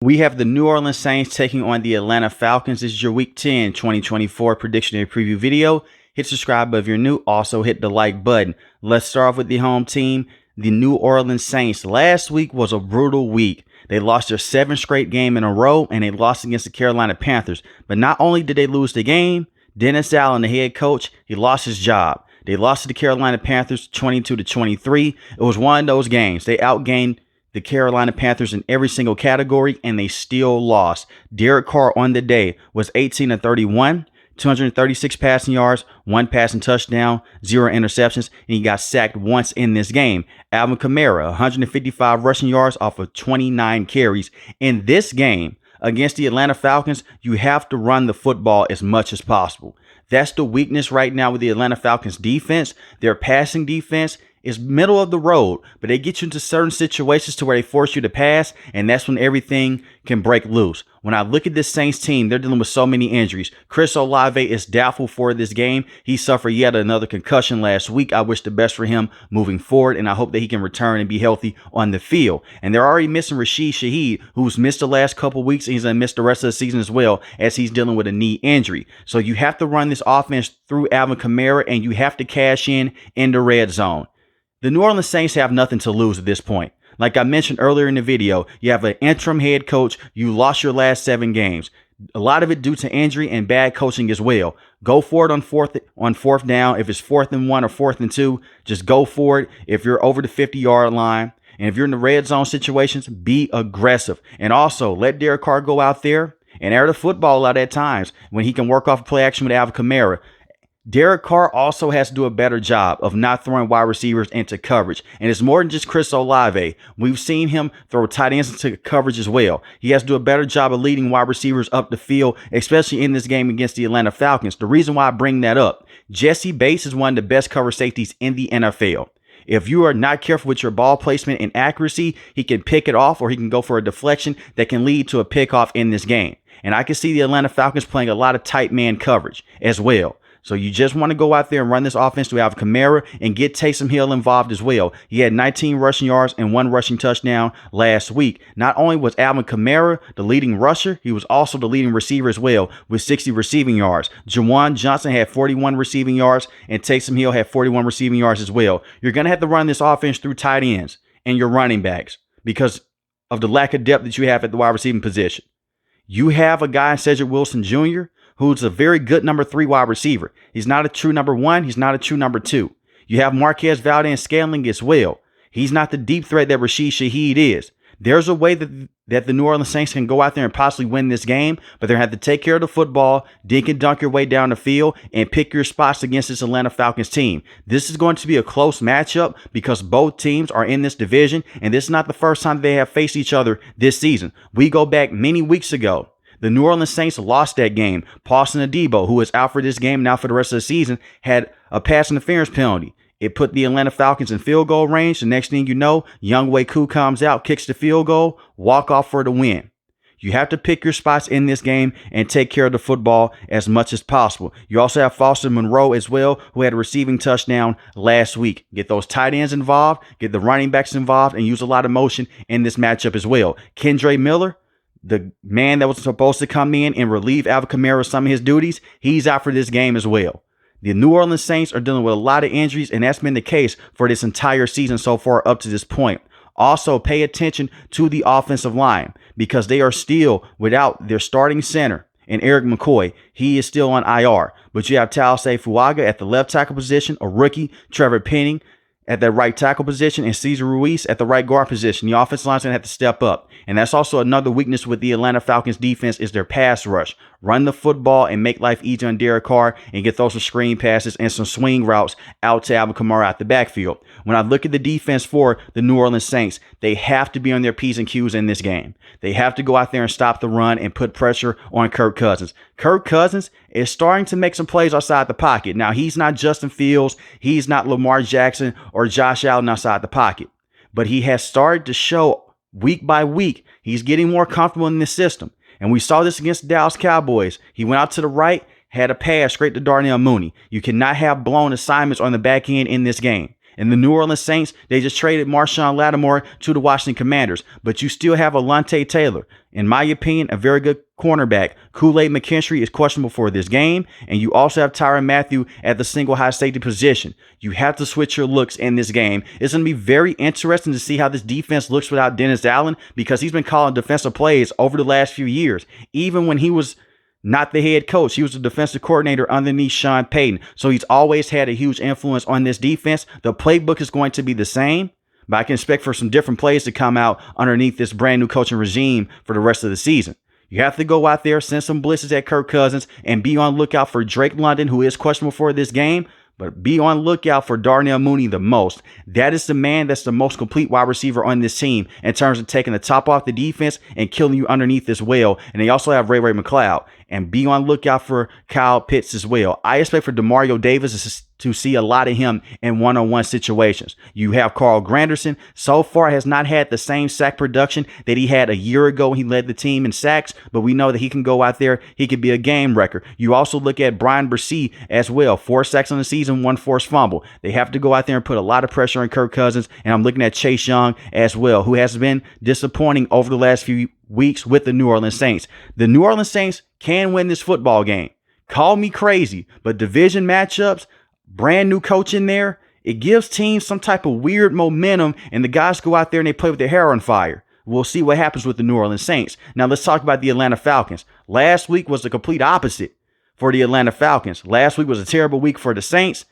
We have the New Orleans Saints taking on the Atlanta Falcons. This is your Week 10 2024 prediction and preview video. Hit subscribe if you're new. Also hit the like button. Let's start off with the home team, the New Orleans Saints. Last week was a brutal week. They lost their 7th straight game in a row, and they lost against the Carolina Panthers. But not only did they lose the game, Dennis Allen, the head coach, he lost his job. They lost to the Carolina Panthers 22-23. It was one of those games. They outgained the Carolina Panthers in every single category, and they still lost. Derek Carr on the day was 18-31, 236 passing yards, 1 passing touchdown, 0 interceptions, and he got sacked once in this game. Alvin Kamara, 155 rushing yards off of 29 carries. In this game against the Atlanta Falcons, you have to run the football as much as possible. That's the weakness right now with the Atlanta Falcons defense. Their passing defense is middle of the road, but they get you into certain situations to where they force you to pass, and that's when everything can break loose. When I look at this Saints team, they're dealing with so many injuries. Chris Olave is doubtful for this game. He suffered yet another concussion last week. I wish the best for him moving forward, and I hope that he can return and be healthy on the field. And they're already missing Rashid Shaheed, who's missed the last couple weeks, and he's going to miss the rest of the season as well, as he's dealing with a knee injury. So you have to run this offense through Alvin Kamara, and you have to cash in the red zone. The New Orleans Saints have nothing to lose at this point. Like I mentioned earlier in the video, you have an interim head coach. You lost your last 7 games. A lot of it due to injury and bad coaching as well. Go for it on fourth down. If it's 4th and 1 or 4th and 2, just go for it. If you're over the 50-yard line, and if you're in the red zone situations, be aggressive. And also, let Derek Carr go out there and air the football out at times when he can work off play action with Alvin Kamara. Derek Carr also has to do a better job of not throwing wide receivers into coverage. And it's more than just Chris Olave. We've seen him throw tight ends into coverage as well. He has to do a better job of leading wide receivers up the field, especially in this game against the Atlanta Falcons. The reason why I bring that up, Jesse Bates is one of the best cover safeties in the NFL. If you are not careful with your ball placement and accuracy, he can pick it off, or he can go for a deflection that can lead to a pickoff in this game. And I can see the Atlanta Falcons playing a lot of tight man coverage as well. So you just want to go out there and run this offense to Alvin Kamara and get Taysom Hill involved as well. He had 19 rushing yards and 1 rushing touchdown last week. Not only was Alvin Kamara the leading rusher, he was also the leading receiver as well with 60 receiving yards. Juwan Johnson had 41 receiving yards, and Taysom Hill had 41 receiving yards as well. You're going to have to run this offense through tight ends and your running backs because of the lack of depth that you have at the wide receiving position. You have a guy, Cedric Wilson Jr., who's a very good number 3 wide receiver. He's not a true number 1. He's not a true number 2. You have Marquez Valdez-Scantling as well. He's not the deep threat that Rashid Shaheed is. There's a way that the New Orleans Saints can go out there and possibly win this game, but they're going to have to take care of the football, dink and dunk your way down the field, and pick your spots against this Atlanta Falcons team. This is going to be a close matchup because both teams are in this division, and this is not the first time they have faced each other this season. We go back many weeks ago. The New Orleans Saints lost that game. Paulson Adebo, who is out for this game now for the rest of the season, had a pass interference penalty. It put the Atlanta Falcons in field goal range. The next thing you know, Younghoe Koo comes out, kicks the field goal, walk off for the win. You have to pick your spots in this game and take care of the football as much as possible. You also have Foster Monroe as well, who had a receiving touchdown last week. Get those tight ends involved, get the running backs involved, and use a lot of motion in this matchup as well. Kendre Miller, the man that was supposed to come in and relieve Alvin Kamara of some of his duties, he's out for this game as well. The New Orleans Saints are dealing with a lot of injuries, and that's been the case for this entire season so far up to this point. Also, pay attention to the offensive line because they are still without their starting center and Eric McCoy. He is still on IR. But you have Tausay Fuaga at the left tackle position, a rookie, Trevor Penning at that right tackle position, and Cesar Ruiz at the right guard position. The offensive line's going to have to step up. And that's also another weakness with the Atlanta Falcons defense is their pass rush. Run the football and make life easier on Derek Carr and get those some screen passes and some swing routes out to Alvin Kamara out the backfield. When I look at the defense for the New Orleans Saints, they have to be on their P's and Q's in this game. They have to go out there and stop the run and put pressure on Kirk Cousins. Kirk Cousins is starting to make some plays outside the pocket. Now, he's not Justin Fields. He's not Lamar Jackson or Josh Allen outside the pocket. But he has started to show week by week he's getting more comfortable in this system. And we saw this against the Dallas Cowboys. He went out to the right, had a pass straight to Darnell Mooney. You cannot have blown assignments on the back end in this game. And the New Orleans Saints, they just traded Marshawn Lattimore to the Washington Commanders. But you still have Alontae Taylor. In my opinion, a very good cornerback. Kool-Aid McKinstry is questionable for this game. And you also have Tyrann Mathieu at the single high safety position. You have to switch your looks in this game. It's going to be very interesting to see how this defense looks without Dennis Allen, because he's been calling defensive plays over the last few years. Even when he was not the head coach, he was the defensive coordinator underneath Sean Payton. So he's always had a huge influence on this defense. The playbook is going to be the same, but I can expect for some different plays to come out underneath this brand new coaching regime for the rest of the season. You have to go out there, send some blitzes at Kirk Cousins, and be on lookout for Drake London, who is questionable for this game. But be on lookout for Darnell Mooney the most. That is the man that's the most complete wide receiver on this team in terms of taking the top off the defense and killing you underneath as well. And they also have Ray McCloud. And be on lookout for Kyle Pitts as well. I expect for Demario Davis to see a lot of him in one-on-one situations. You have Carl Granderson. So far has not had the same sack production that he had a year ago when he led the team in sacks, but we know that he can go out there. He could be a game wrecker. You also look at Brian Bresee as well. 4 sacks on the season, 1 forced fumble. They have to go out there and put a lot of pressure on Kirk Cousins. And I'm looking at Chase Young as well, who has been disappointing over the last few weeks with the New Orleans Saints. The New Orleans Saints can win this football game. Call me crazy, but division matchups, brand new coach in there, it gives teams some type of weird momentum, and the guys go out there and they play with their hair on fire. We'll see what happens with the New Orleans Saints. Now let's talk about the Atlanta Falcons. Last week was the complete opposite for the Atlanta Falcons. Last week was a terrible week for the Saints.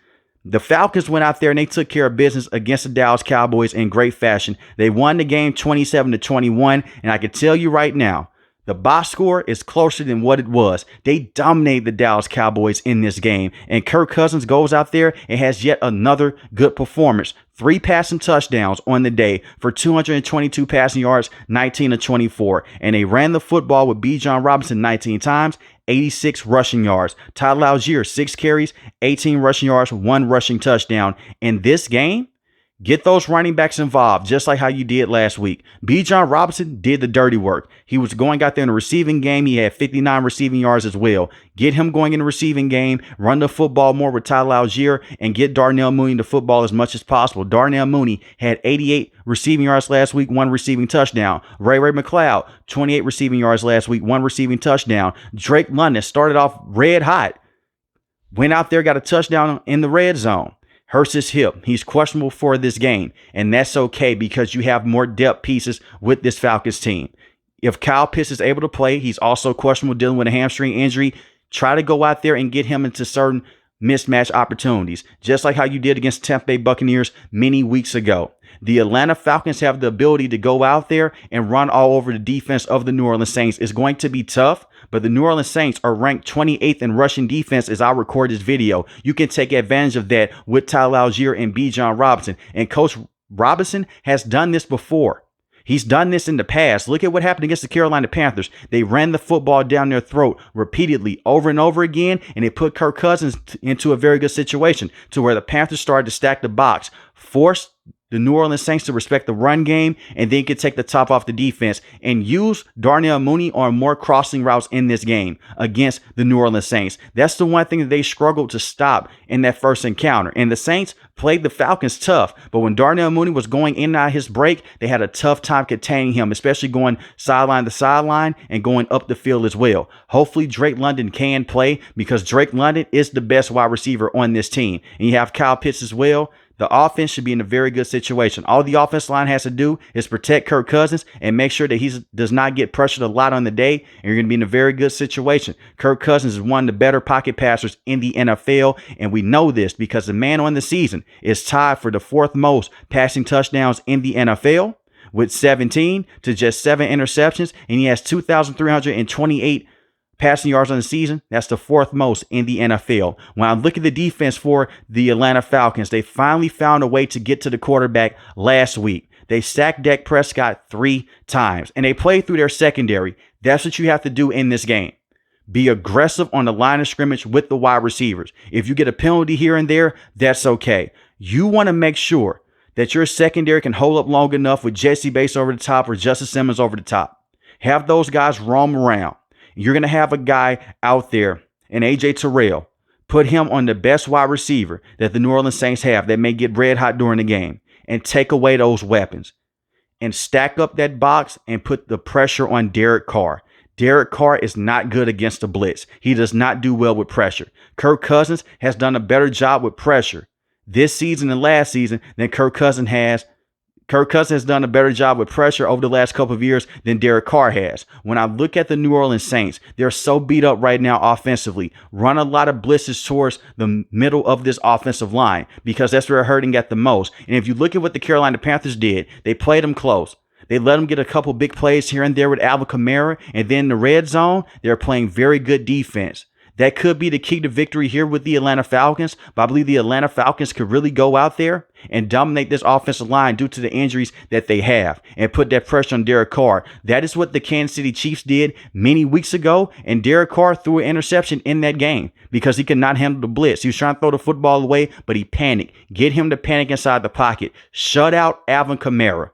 The Falcons went out there and they took care of business against the Dallas Cowboys in great fashion. They won the game 27-21, and I can tell you right now, the box score is closer than what it was. They dominated the Dallas Cowboys in this game. And Kirk Cousins goes out there and has yet another good performance. 3 passing touchdowns on the day for 222 passing yards, 19-24. And they ran the football with Bijan Robinson 19 times, 86 rushing yards. Tyler Algier, 6 carries, 18 rushing yards, 1 rushing touchdown. In this game, get those running backs involved, just like how you did last week. Bijan Robinson did the dirty work. He was going out there in the receiving game. He had 59 receiving yards as well. Get him going in the receiving game. Run the football more with Tyler Algier and get Darnell Mooney the football as much as possible. Darnell Mooney had 88 receiving yards last week, 1 receiving touchdown. Ray McCloud, 28 receiving yards last week, 1 receiving touchdown. Drake London started off red hot. Went out there, got a touchdown in the red zone. Hurts his hip. He's questionable for this game, and that's okay because you have more depth pieces with this Falcons team. If Kyle Pitts is able to play, he's also questionable dealing with a hamstring injury. Try to go out there and get him into certain mismatch opportunities, just like how you did against Tampa Bay Buccaneers many weeks ago. The Atlanta Falcons have the ability to go out there and run all over the defense of the New Orleans Saints. It's going to be tough, but the New Orleans Saints are ranked 28th in rushing defense as I record this video. You can take advantage of that with Tyler Algier and Bijan Robinson. And Coach Robinson has done this before. He's done this in the past. Look at what happened against the Carolina Panthers. They ran the football down their throat repeatedly over and over again, and it put Kirk Cousins into a very good situation to where the Panthers started to stack the box, forced the New Orleans Saints to respect the run game, and then could take the top off the defense and use Darnell Mooney on more crossing routes in this game against the New Orleans Saints. That's the one thing that they struggled to stop in that first encounter. And the Saints played the Falcons tough, but when Darnell Mooney was going in and out of his break, they had a tough time containing him, especially going sideline to sideline and going up the field as well. Hopefully Drake London can play because Drake London is the best wide receiver on this team. And you have Kyle Pitts as well. The offense should be in a very good situation. All the offense line has to do is protect Kirk Cousins and make sure that he does not get pressured a lot on the day, and you're going to be in a very good situation. Kirk Cousins is one of the better pocket passers in the NFL, and we know this because the man on the season is tied for the 4th most passing touchdowns in the NFL with 17 to just 7 interceptions, and he has 2,328 passing yards on the season. That's the 4th most in the NFL. When I look at the defense for the Atlanta Falcons, they finally found a way to get to the quarterback last week. They sacked Dak Prescott 3 times, and they played through their secondary. That's what you have to do in this game. Be aggressive on the line of scrimmage with the wide receivers. If you get a penalty here and there, that's okay. You want to make sure that your secondary can hold up long enough with Jesse Bates over the top or Justice Simmons over the top. Have those guys roam around. You're going to have a guy out there, and A.J. Terrell, Put him on the best wide receiver that the New Orleans Saints have that may get red hot during the game and take away those weapons and stack up that box and put the pressure on Derek Carr. Derek Carr is not good against the blitz. He does not do well with pressure. Kirk Cousins has done a better job with pressure this season and last season than Kirk Cousins has. Kirk Cousins has done a better job with pressure over the last couple of years than Derek Carr has. When I look at the New Orleans Saints, they're so beat up right now offensively. Run a lot of blitzes towards the middle of this offensive line because that's where they're hurting at the most. And if you look at what the Carolina Panthers did, they played them close. They let them get a couple big plays here and there with Alvin Kamara. And then in the red zone, they're playing very good defense. That could be the key to victory here with the Atlanta Falcons. But I believe the Atlanta Falcons could really go out there and dominate this offensive line due to the injuries that they have and put that pressure on Derek Carr. That is what the Kansas City Chiefs did many weeks ago. And Derek Carr threw an interception in that game because he could not handle the blitz. He was trying to throw the football away, but he panicked. Get him to panic inside the pocket. Shut out Alvin Kamara.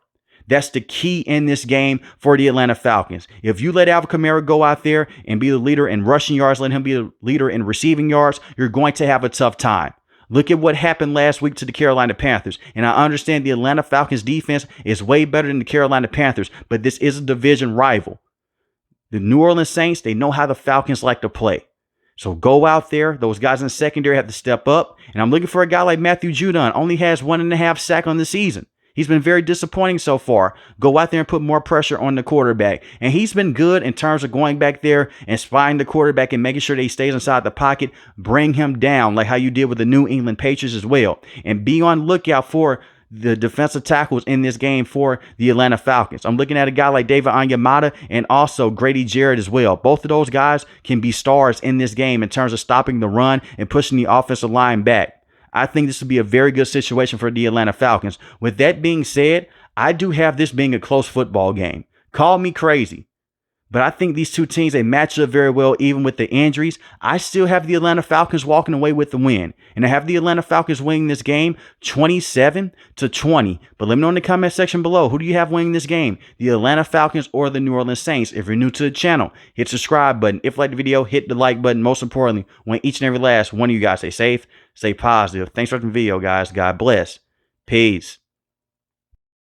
That's the key in this game for the Atlanta Falcons. If you let Alvin Kamara go out there and be the leader in rushing yards, let him be the leader in receiving yards, you're going to have a tough time. Look at what happened last week to the Carolina Panthers. And I understand the Atlanta Falcons defense is way better than the Carolina Panthers, but this is a division rival. The New Orleans Saints, they know how the Falcons like to play. So go out there. Those guys in the secondary have to step up. And I'm looking for a guy like Matthew Judon. Only has 1.5 sacks on the season. He's been very disappointing so far. Go out there and put more pressure on the quarterback. And he's been good in terms of going back there and spying the quarterback and making sure that he stays inside the pocket. Bring him down like how you did with the New England Patriots as well. And be on lookout for the defensive tackles in this game for the Atlanta Falcons. I'm looking at a guy like David Onyemata and also Grady Jarrett as well. Both of those guys can be stars in this game in terms of stopping the run and pushing the offensive line back. I think this would be a very good situation for the Atlanta Falcons. With that being said, I do have this being a close football game. Call me crazy. But I think these two teams, they match up very well, even with the injuries. I still have the Atlanta Falcons walking away with the win. And I have the Atlanta Falcons winning this game 27-20. But let me know in the comment section below, who do you have winning this game? The Atlanta Falcons or the New Orleans Saints? If you're new to the channel, hit the subscribe button. If you like the video, hit the like button. Most importantly, want each and every last one of you guys stay safe, stay positive. Thanks for watching the video, guys. God bless. Peace.